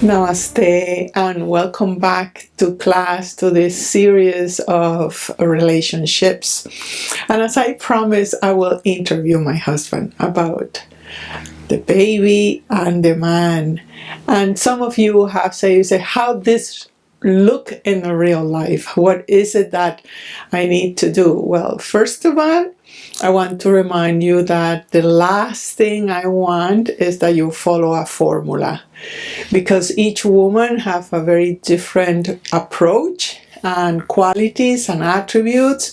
Namaste and welcome back to class, to this series of relationships. And as I promised, I will interview my husband about the baby and the man. And some of you have said, how this look in the real life? What is it that I need to do? Well, first of all, I want to remind you that the last thing I want is that you follow a formula, because each woman have a very different approach and qualities and attributes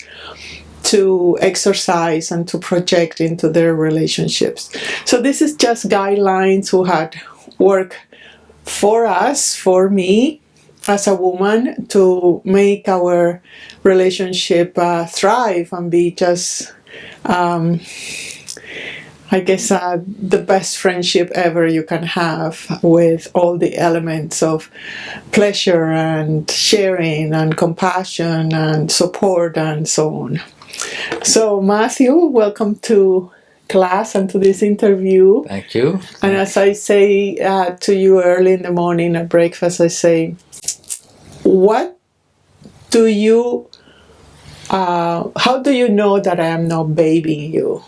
to exercise and to project into their relationships. So this is just guidelines who had worked for us, for me, as a woman, to make our relationship thrive and be just I guess the best friendship ever you can have, with all the elements of pleasure and sharing and compassion and support and so on. So Matthew, welcome to class and to this interview. Thank you. And as I say to you early in the morning at breakfast, I say, what do you how do you know that I am not babying you?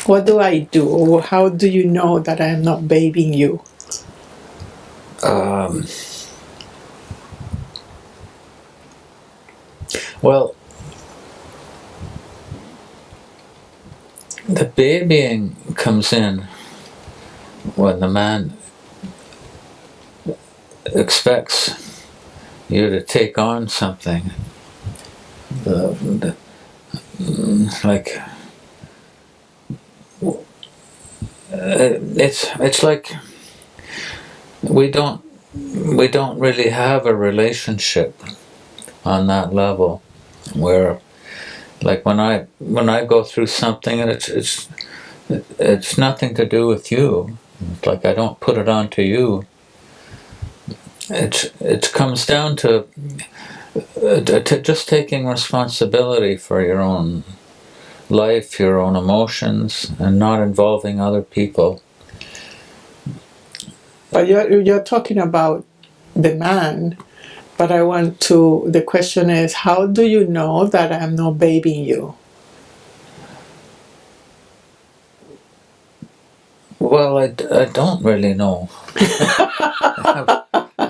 What do I do? Or how do you know that I am not babying you? Well, the babying comes in when the man expects you to take on something, like it's like we don't really have a relationship on that level, where like when I go through something and it's nothing to do with you. It's like I don't put it onto you. It comes down to just taking responsibility for your own life, your own emotions, and not involving other people. But you're talking about the man, but the question is, how do you know that I'm not babying you? Well, I don't really know.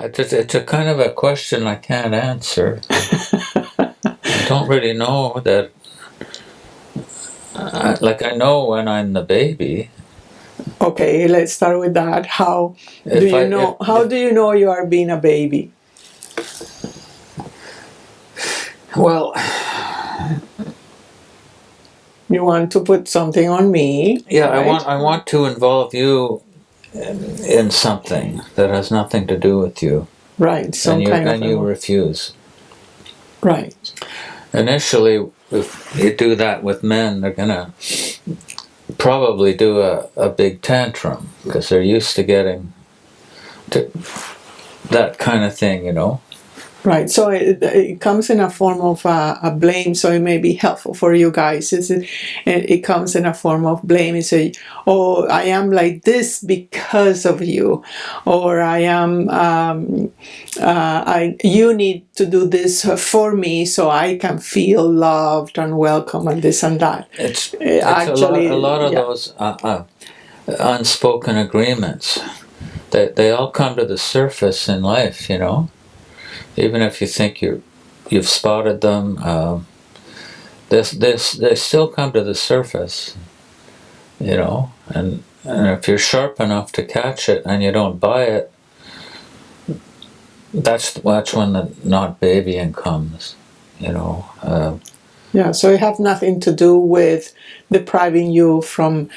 It's a kind of a question I can't answer. I don't really know that. I know when I'm the baby. Okay, let's start with that. How do you know you are being a baby? Well, you want to put something on me. Yeah, right? I want to involve you in something that has nothing to do with you. Right, and you refuse. Right. Initially, if you do that with men, they're gonna probably do a big tantrum, because they're used to getting to that kind of thing, you know. Right, so it comes in a form of a blame, so it may be helpful for you guys. It comes in a form of blame. You say, oh, I am like this because of you, or I am, you need to do this for me so I can feel loved and welcome and this and that. It's actually a lot of those unspoken agreements. They all come to the surface in life, you know. Even if you think you've spotted them, they still come to the surface, you know. And if you're sharp enough to catch it and you don't buy it, that's when the not babying comes, you know. Yeah, so it has nothing to do with depriving you from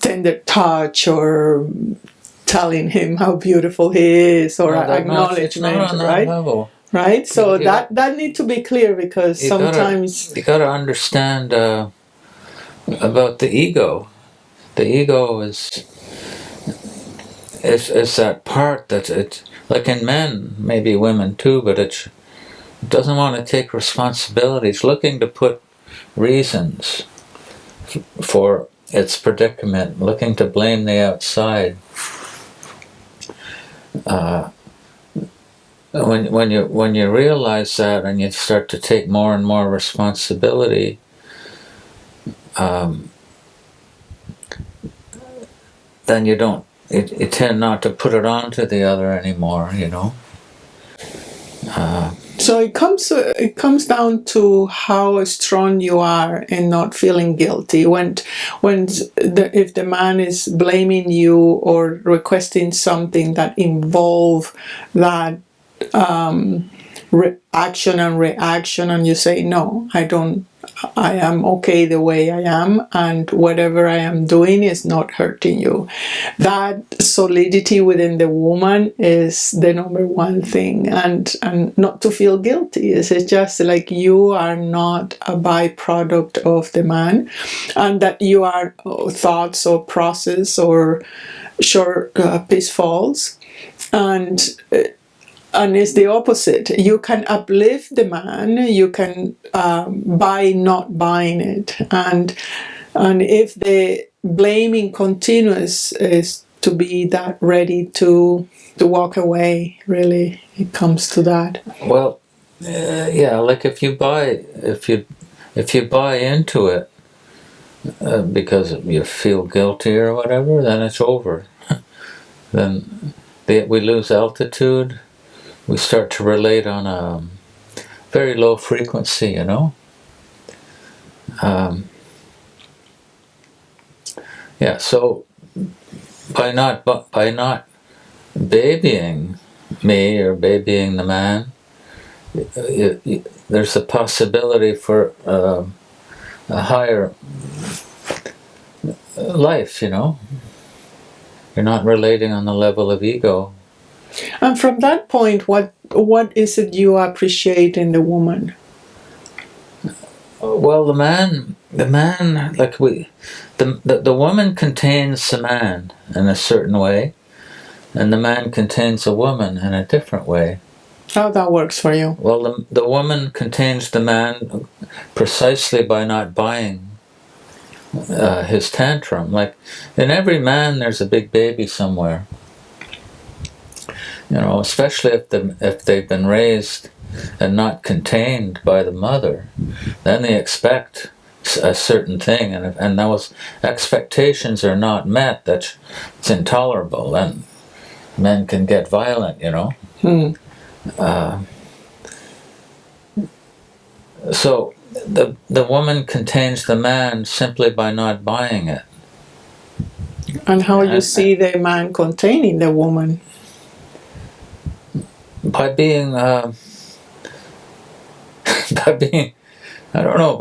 tender touch or telling him how beautiful he is, or acknowledgement, right? Level. Right? So that needs to be clear, because sometimes you got to understand about the ego. The ego is it's that part that it's like in men, maybe women too, but it doesn't want to take responsibility. It's looking to put reasons for its predicament, looking to blame the outside. When you realize that and you start to take more and more responsibility, then you tend not to put it on to the other anymore, you know. So it comes down to how strong you are in not feeling guilty. If the man is blaming you or requesting something that involve that action and reaction, and you say, no, I am okay the way I am, and whatever I am doing is not hurting you. That solidity within the woman is the number one thing, and not to feel guilty. It's just like you are not a byproduct of the man, and that you are thoughts or process or short pitfalls, and it's the opposite. You can uplift the man. You can by not buying it, and if the blaming continues, is to be that ready to walk away. Really, it comes to that. Well, yeah, like if you buy into it because you feel guilty or whatever, then it's over. Then we lose altitude. We start to relate on a very low frequency, you know. Yeah. So by not babying me or babying the man, there's a possibility for a higher life, you know. You're not relating on the level of ego. And from that point, what is it you appreciate in the woman? Well, the man, like the woman contains the man in a certain way, and the man contains the woman in a different way. How that works for you? Well, the woman contains the man precisely by not buying his tantrum. Like in every man, there's a big baby somewhere. You know, especially if they've been raised and not contained by the mother, then they expect a certain thing, and those expectations are not met, that's intolerable, and men can get violent, you know. So the woman contains the man simply by not buying it. And how you see the man containing the woman? By being by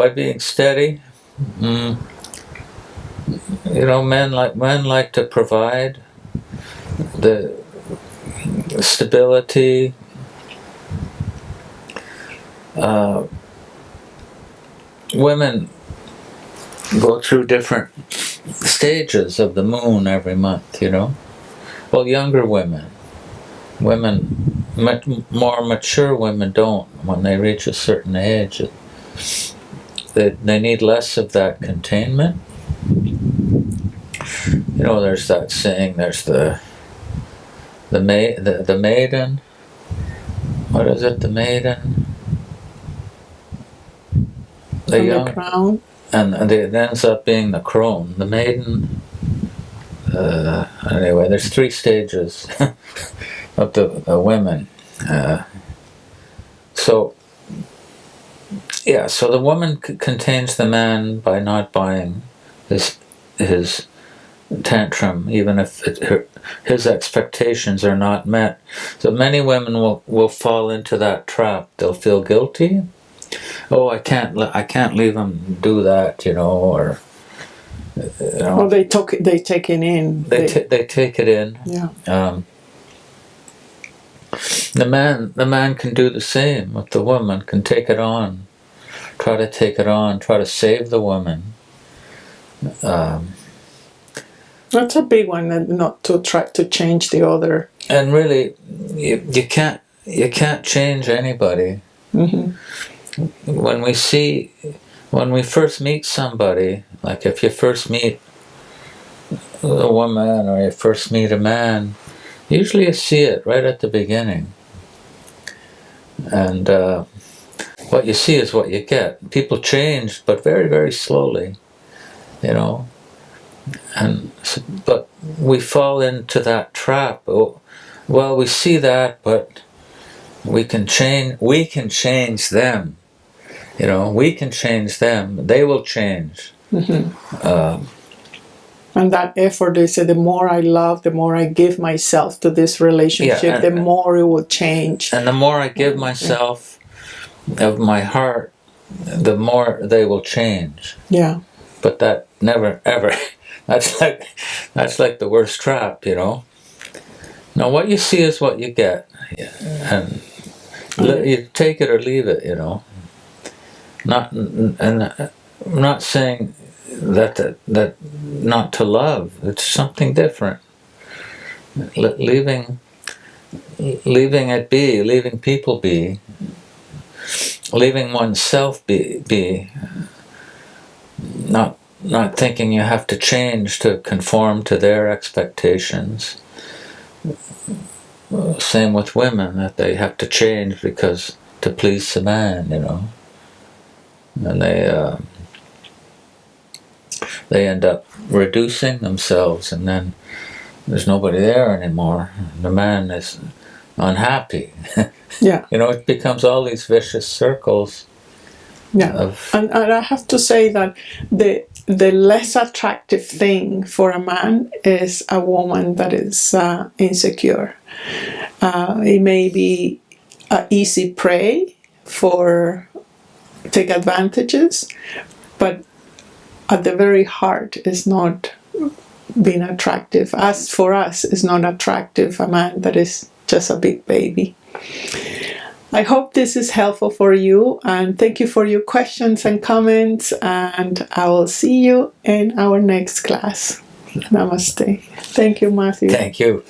being steady. You know, men like to provide the stability. Women go through different stages of the moon every month, you know. Well, younger women, more mature women don't. When they reach a certain age, they need less of that containment. You know, there's that saying. There's the maiden. What is it? The maiden. The crown. And it ends up being the crone. The maiden. Anyway, there's 3 stages of the women. So the woman contains the man by not buying his tantrum, even if his expectations are not met. So many women will fall into that trap. They'll feel guilty. Oh, I can't leave him do that, you know, or you know. Well, they take it in. They take it in. Yeah. The man can do the same with the woman. Can take it on, try to take it on, try to save the woman. That's a big one, and not to try to change the other. And really, you can't change anybody. Mm-hmm. When we first meet somebody, like if you first meet a woman or you first meet a man, usually you see it right at the beginning. And what you see is what you get. People change, but very, very slowly, you know. But we fall into that trap. Oh, well, we see that, but we can change them. You know, we can change them. They will change. Mm-hmm. And that effort, they say, the more I love, the more I give myself to this relationship, the more it will change. And the more I give myself of my heart, the more they will change. Yeah. But that never, ever, that's like the worst trap, you know. Now, what you see is what you get. And you take it or leave it, you know. I'm not saying that not to love. It's something different. Leaving it be, leaving people be, leaving oneself be. Not thinking you have to change to conform to their expectations. Same with women, that they have to change because to please the man, you know. And they end up reducing themselves, and then there's nobody there anymore. The man is unhappy. Yeah. You know, it becomes all these vicious circles. Yeah. And I have to say that the less attractive thing for a man is a woman that is insecure. It may be an easy prey for take advantages, but at the very heart is not being attractive. As for us, is not attractive a man that is just a big baby. I hope this is helpful for you, and thank you for your questions and comments, and I will see you in our next class. Namaste. Thank you, Matthew. Thank you.